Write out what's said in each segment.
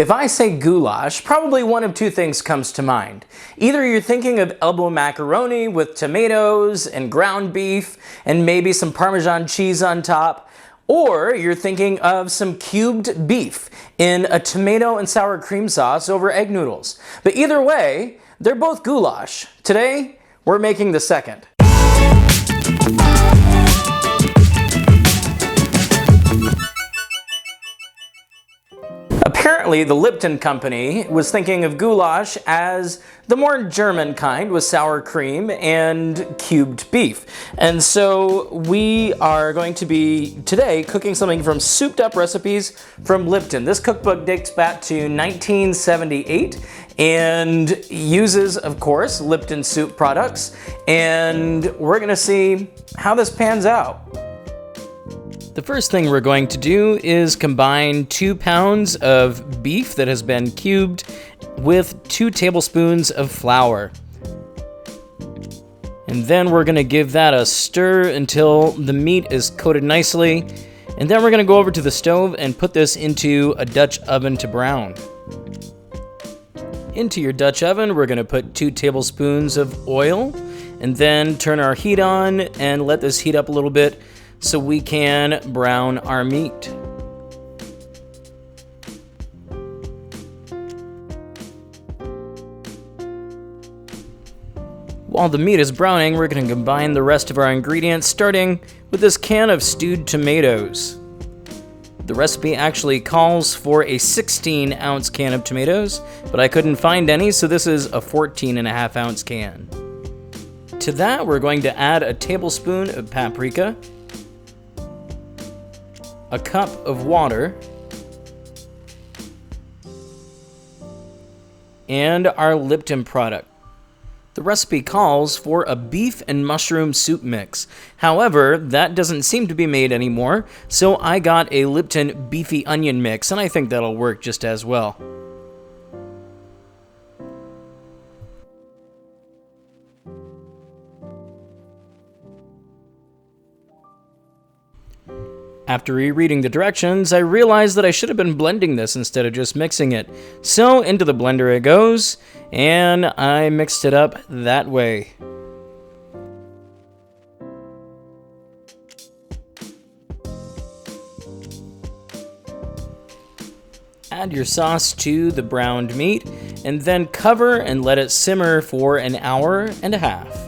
If I say goulash, probably one of two things comes to mind. Either you're thinking of elbow macaroni with tomatoes and ground beef and maybe some Parmesan cheese on top, or you're thinking of some cubed beef in a tomato and sour cream sauce over egg noodles. But either way, they're both goulash. Today, we're making the second. Apparently, the Lipton company was thinking of goulash as the more German kind with sour cream and cubed beef. And so we are going to be today cooking something from souped up recipes from Lipton. This cookbook dates back to 1978 and uses, of course, Lipton soup products. And we're gonna see how this pans out. The first thing we're going to do is combine 2 pounds of beef that has been cubed with 2 tablespoons of flour. And then we're going to give that a stir until the meat is coated nicely. And then we're going to go over to the stove and put this into a Dutch oven to brown. Into your Dutch oven, we're going to put 2 tablespoons of oil and then turn our heat on and let this heat up a little bit so we can brown our meat. While the meat is browning, we're going to combine the rest of our ingredients, starting with this can of stewed tomatoes. The recipe actually calls for a 16-ounce can of tomatoes, but I couldn't find any, so this is a 14.5-ounce can. To that, we're going to add a tablespoon of paprika, a cup of water, and our Lipton product. The recipe calls for a beef and mushroom soup mix. However, that doesn't seem to be made anymore, so I got a Lipton beefy onion mix, and I think that'll work just as well. After rereading the directions, I realized that I should have been blending this instead of just mixing it. So into the blender it goes, and I mixed it up that way. Add your sauce to the browned meat, and then cover and let it simmer for an hour and a half.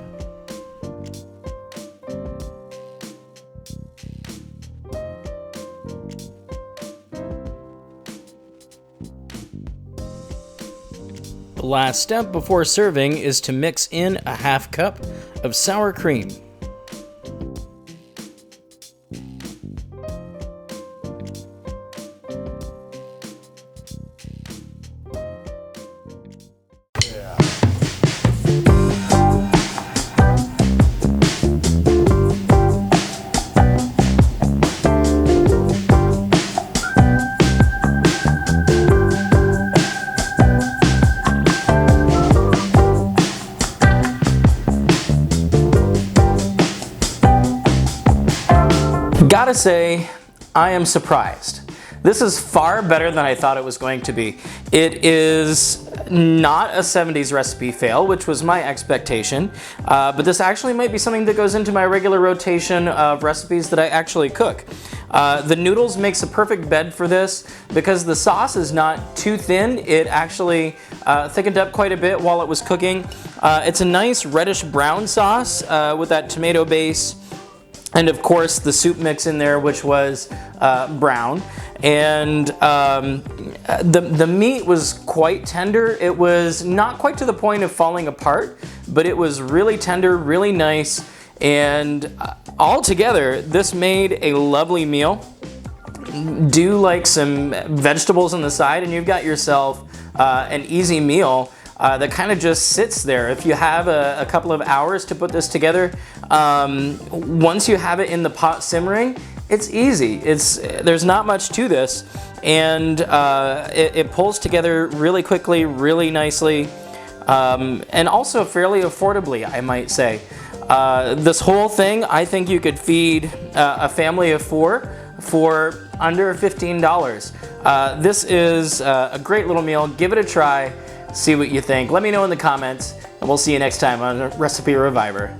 The last step before serving is to mix in a half cup of sour cream. Gotta say, I am surprised. This is far better than I thought it was going to be. It is not a 70s recipe fail, which was my expectation, but this actually might be something that goes into my regular rotation of recipes that I actually cook. The noodles makes a perfect bed for this because the sauce is not too thin. It actually thickened up quite a bit while it was cooking. It's a nice reddish brown sauce with that tomato base. And of course the soup mix in there, which was brown. And the meat was quite tender. It was not quite to the point of falling apart, but it was really tender, really nice. And altogether, this made a lovely meal. Do like some vegetables on the side and you've got yourself an easy meal that kind of just sits there. If you have a couple of hours to put this together, once you have it in the pot simmering, it's easy. There's not much to this, and it pulls together really quickly, really nicely, and also fairly affordably, I might say. This whole thing, I think you could feed a family of 4 for under $15. This is a great little meal. Give it a try, see what you think. Let me know in the comments, and we'll see you next time on Recipe Reviver.